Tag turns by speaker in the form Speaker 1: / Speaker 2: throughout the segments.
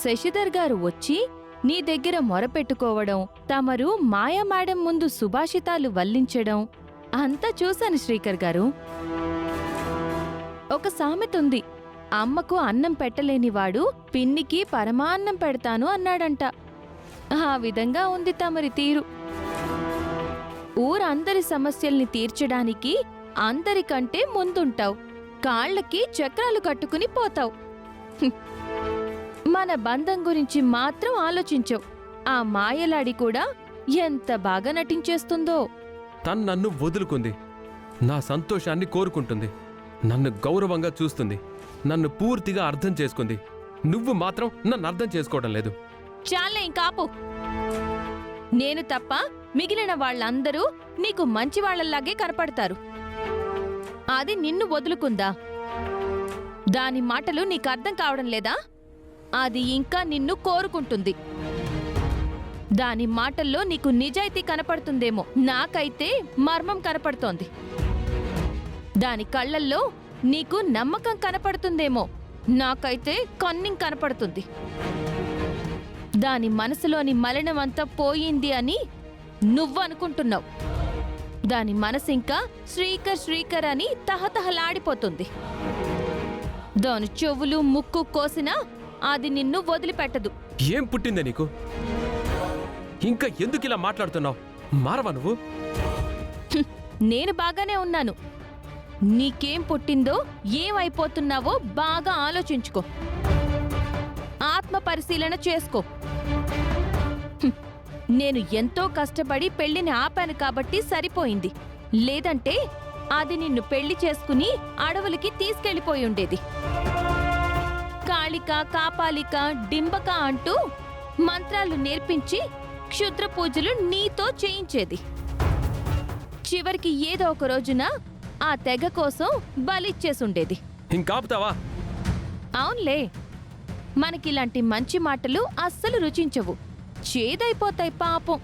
Speaker 1: శశిధర్ గారు వచ్చి నీ దగ్గర మొరపెట్టుకోవడం, తమరు మాయా మేడం ముందు సుభాషితాలు వల్లించడం అంతా చూశాను శ్రీకర్ గారు. ఒక సామెతుంది, అమ్మకు అన్నం పెట్టలేనివాడు పిన్నికి పరమాన్నం పెడతాను అన్నాడంట. ఆ విధంగా ఉంది తమరి తీరు. ఊరందరి సమస్యల్ని తీర్చడానికి అందరికంటే ముందుంటావు, కాళ్ళకి చక్రాలు కట్టుకుని పోతావు. మన బంధం గురించి మాత్రం ఆలోచించవు. ఆ మాయలాడి కూడా ఎంత బాగా నటించేస్తుందో.
Speaker 2: తను నన్ను వదులుకుంది, నా సంతోషాన్ని కోరుకుంటుంది, నన్ను గౌరవంగా చూస్తుంది, నన్ను పూర్తిగా అర్థం చేసుకుంది. నువ్వు మాత్రం నన్ను అర్థం చేసుకోవడం లేదు.
Speaker 1: చాలే ఇంకాపు. నేను తప్ప మిగిలిన వాళ్ళందరూ నీకు మంచివాళ్లలాగే కనపడతారు. అది నిన్ను వదులుకుందా? దాని మాటలు నీకర్థం కావడం లేదా? అది ఇంకా నిన్ను కోరుకుంటుంది. దాని మాటల్లో నీకు నిజాయితీ కనపడుతుందేమో, నాకైతే మర్మం కనపడుతోంది. దాని కళ్ళల్లో నీకు నమ్మకం కనపడుతుందేమో, నాకైతే కన్నింగ్ కనపడుతుంది. దాని మనసులోని మలినమంతా పోయింది అని నువ్వనుకుంటున్నావు. దాని మనసింకా శ్రీకర్ శ్రీకర్ అని తహతహలాడిపోతుంది. దాని చెవులు ముక్కు కోసినా అది నిన్ను వదిలిపెట్టదు.
Speaker 2: ఏం పుట్టిందే నీకు? ఇంకా ఎందుకు ఇలా మాట్లాడుతున్నావు? మారవా నువ్వు?
Speaker 1: నేను బాగానే ఉన్నాను. నీకేం పుట్టిందో, ఏమైపోతున్నావో బాగా ఆలోచించుకో. ఆత్మ పరిశీలన చేసుకో. నేను ఎంతో కష్టపడి పెళ్లిని ఆపాను కాబట్టి సరిపోయింది. లేదంటే అది నిన్ను పెళ్లి చేసుకుని అడవులకి తీసుకెళ్లిపోయి ఉండేది. కాళిక, కాపాలిక, డింబక అంటూ మంత్రాలు నేర్పించి క్షుద్ర పూజలు నీతో చేయించేది. చివరికి ఏదో ఒక రోజున ఆ తెగ కోసం బలిచ్చేసుండేది.
Speaker 2: ఇంకాపుతావా?
Speaker 1: అవునులే, మనకిలాంటి మంచి మాటలు అస్సలు రుచించవు, చేదైపోతాయి పాపం.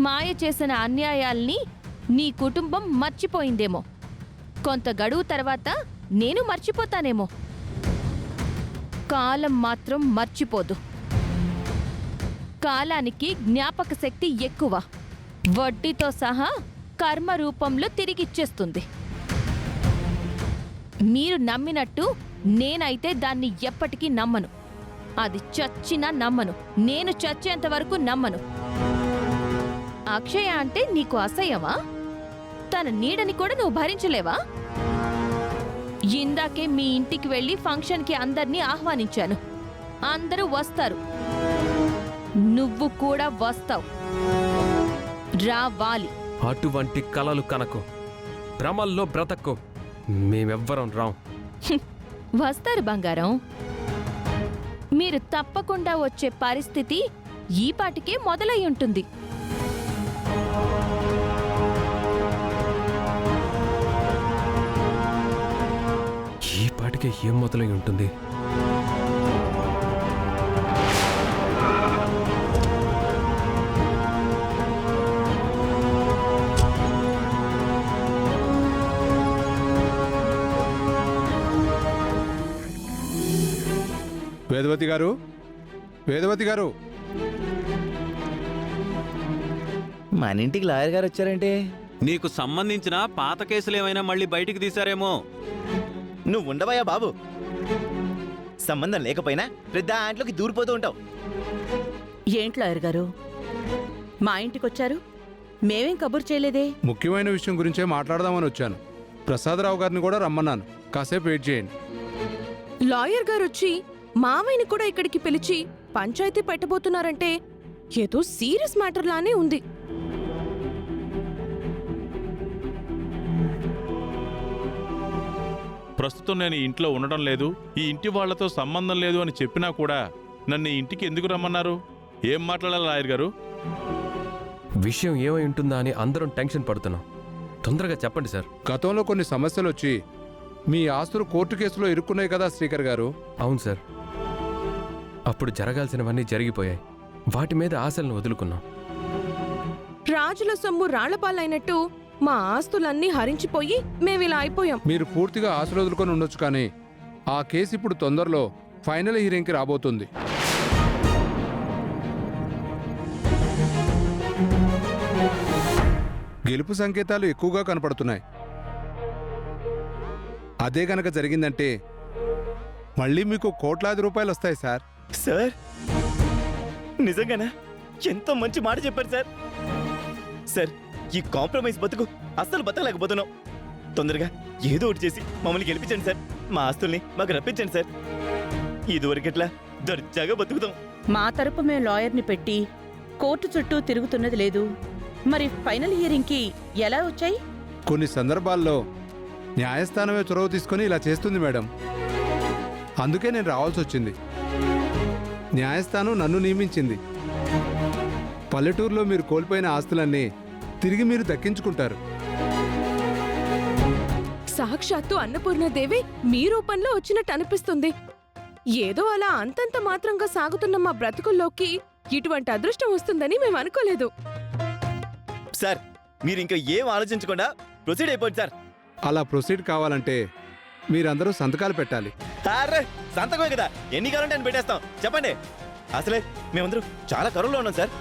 Speaker 1: మాయ చేసిన అన్యాయాల్ని నీ కుటుంబం మర్చిపోయిందేమో. కొంత గడువు తర్వాత నేను మర్చిపోతానేమో. కాలం మాత్రం మర్చిపోదు. కాలానికి జ్ఞాపక శక్తి ఎక్కువ. వడ్డీతో సహా కర్మ రూపంలో తిరిగిచ్చేస్తుంది. మీరు నమ్మినట్టు నేనైతే దాన్ని ఎప్పటికీ నమ్మను. అది చచ్చినా నమ్మను. నేను చచ్చేంత వరకు నమ్మను. అక్షయ అంటే నీకు అసహ్యమా? తన నీడని కూడా నువ్వు భరించలేవా? ఇందాకే మీ ఇంటికి వెళ్ళి ఫంక్షన్కి అందర్నీ ఆహ్వానించాను. అందరూ వస్తారు. నువ్వు కూడా వస్తావు. రావాలి.
Speaker 2: అటువంటి కలలు కనకు, భ్రమల్లో బ్రతక్కు. మేమెవ్వరం రాం.
Speaker 1: వస్తారు బంగారం. మీరు తప్పకుండా వచ్చే పరిస్థితి ఈ పాటికే మొదలై ఉంటుంది.
Speaker 2: ఈ పాటికే ఏం మొదలై ఉంటుంది?
Speaker 3: వేదవతి గారు, వేదవతి గారు.
Speaker 4: మన ఇంటికి లాయర్ గారు వచ్చారంటే
Speaker 5: నీకు సంబంధించిన పాత కేసులు ఏమైనా మళ్ళీ బయటికి తీశారేమో.
Speaker 4: నువ్వు ఉండవయ్యా బాబు. సంబంధం లేకపోయినా పెద్ద ఆంట్లోకి దూరిపోతూ ఉంటావు.
Speaker 6: ఏంటి లాయర్ గారు, మా ఇంటికొచ్చారు? మేమేం కబురు చేయలేదే.
Speaker 3: ముఖ్యమైన విషయం గురించే మాట్లాడదామని వచ్చాను. ప్రసాదరావు గారిని కూడా రమ్మన్నాను. కాసేపు వెయిట్ చేయండి.
Speaker 7: లాయర్ గారు వచ్చి మావయ్యని కూడా ఇక్కడికి పిలిచి పంచాయతీ పెట్టబోతున్నారంటే ఏదో సీరియస్ మ్యాటర్ లానే ఉంది.
Speaker 8: ప్రస్తుతం నేను ఇంట్లో ఉండడం లేదు, ఈ ఇంటి వాళ్లతో సంబంధం లేదు అని చెప్పినా కూడా నన్ను ఈ ఇంటికి ఎందుకు రమ్మన్నారు? ఏం మాట్లాడాలి లాయర్ గారు?
Speaker 2: విషయం ఏమై ఉంటుందా అని అందరం టెన్షన్ పడుతున్నాం. తొందరగా చెప్పండి సార్.
Speaker 3: గతంలో కొన్ని సమస్యలు వచ్చి మీ ఆస్తులు కోర్టు కేసులో ఇరుక్కున్నాయి కదా శ్రీకర్ గారు.
Speaker 2: అవును సార్. అప్పుడు జరగాల్సినవన్నీ జరిగిపోయాయి. వాటి మీద ఆశలను వదులుకున్నాం.
Speaker 7: రాజుల సొమ్ము రాళ్లపాలైనట్టు మా ఆస్తులన్నీ హరించిపోయి మేమిలా అయిపోయాం.
Speaker 3: మీరు పూర్తిగా ఆశలు వదులుకొని ఉండొచ్చు, కానీ ఆ కేసు ఇప్పుడు తొందరలో ఫైనల్ హియరింగ్కి రాబోతుంది. గెలుపు సంకేతాలు ఎక్కువగా కనపడుతున్నాయి. అదే గనక జరిగిందంటే మళ్ళీ మీకు కోట్లాది రూపాయలు వస్తాయి సార్.
Speaker 4: సార్ నిజంగానా? ఎంత మంచి మాట చెప్పారు సార్. సార్ ఈ కాంప్రమైజ్ బతుకు అస్సలు బతకలేకపోతున్నాం. తొందరగా ఏదో ఒకటి చేసి మమ్మల్ని గెలిపించండి సార్. మా ఆస్తుల్ని మాకు రప్పించండి సార్. ఇదివరకెట్లా దర్జాగా బతుకుతాం.
Speaker 6: మా తరపు మేం లాయర్ని పెట్టి కోర్టు చుట్టూ తిరుగుతున్నది లేదు. మరి ఫైనల్ హియరింగ్కి ఎలా వచ్చాయి?
Speaker 3: కొన్ని సందర్భాల్లో న్యాయస్థానమే చొరవ తీసుకొని ఇలా చేస్తుంది మేడం. అందుకే నేను రావాల్సి వచ్చింది. న్యాయస్థానం నన్ను నియమించింది. పల్లెటూరులో మీరు కోల్పోయిన ఆస్తులన్నీ తిరిగి మీరు దక్కించుకుంటారు.
Speaker 7: సాక్షాత్తు అన్నపూర్ణదేవి మీ రూపంలో వచ్చినట్టు అనిపిస్తుంది. ఏదో అలా అంతంత మాత్రంగా సాగుతున్న మా బ్రతుకుల్లోకి ఇటువంటి అదృష్టం వస్తుందని మేము అనుకోలేదు.
Speaker 4: సార్ మీరు ఇంకా ఏం ఆలోచించకుండా ప్రొసీడ్ అయిపోండి సార్.
Speaker 3: అలా ప్రొసీడ్ కావాలంటే మీరందరూ సంతకాలు పెట్టాలి.
Speaker 4: అరే సంతకమే కదా, ఎన్ని కావాలంటే అని పెట్టేస్తాం. చెప్పండి. అసలే మేమందరూ చాలా కరువులో ఉన్నాం సార్.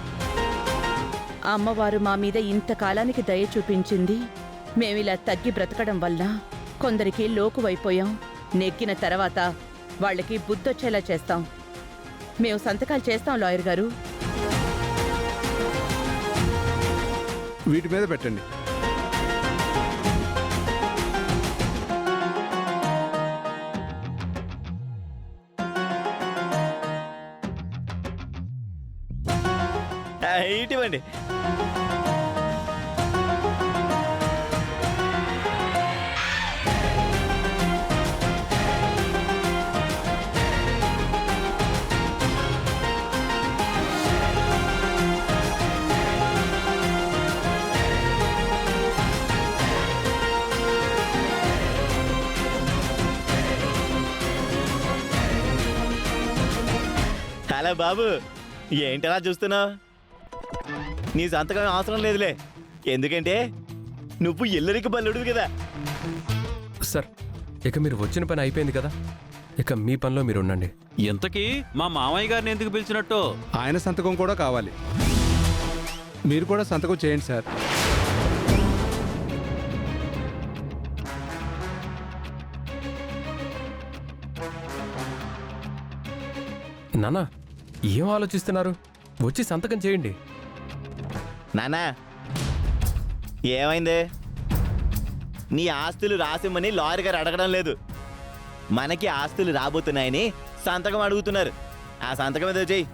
Speaker 6: అమ్మవారు మా మీద ఇంతకాలానికి దయ చూపించింది. మేమిలా తగ్గి బ్రతకడం వల్ల కొందరికి లోకువైపోయాం. నెగ్గిన తర్వాత వాళ్ళకి బుద్ధొచ్చేలా చేస్తాం. మేము సంతకాలు చేస్తాం లాయర్ గారు.
Speaker 3: వీటి మీద పెట్టండి.
Speaker 4: ఇటువంటి హలో బాబు, ఏంటలా చూస్తున్నావు? నీ సంతకం అవసరం లేదులే. ఎందుకంటే నువ్వు ఎల్లరికి బల్లుడు కదా.
Speaker 2: సార్ ఇక మీరు వచ్చిన పని అయిపోయింది కదా, ఇక మీ పనిలో మీరు ఉండండి.
Speaker 5: ఇంతకీ మా మామయ్య గారిని ఎందుకు పిలిచినట్టు?
Speaker 3: ఆయన సంతకం కూడా కావాలి. మీరు కూడా సంతకం చేయండి సార్.
Speaker 2: నాన్న ఏం ఆలోచిస్తున్నారు? వచ్చి సంతకం చేయండి.
Speaker 4: నానా ఏమైంది? నీ ఆస్తులు రాసిమ్మని లాయర్ గారు అడగడం లేదు. మనకి ఆస్తులు రాబోతున్నాయని సంతకం అడుగుతున్నారు. ఆ సంతకం ఏదో చెయ్యి.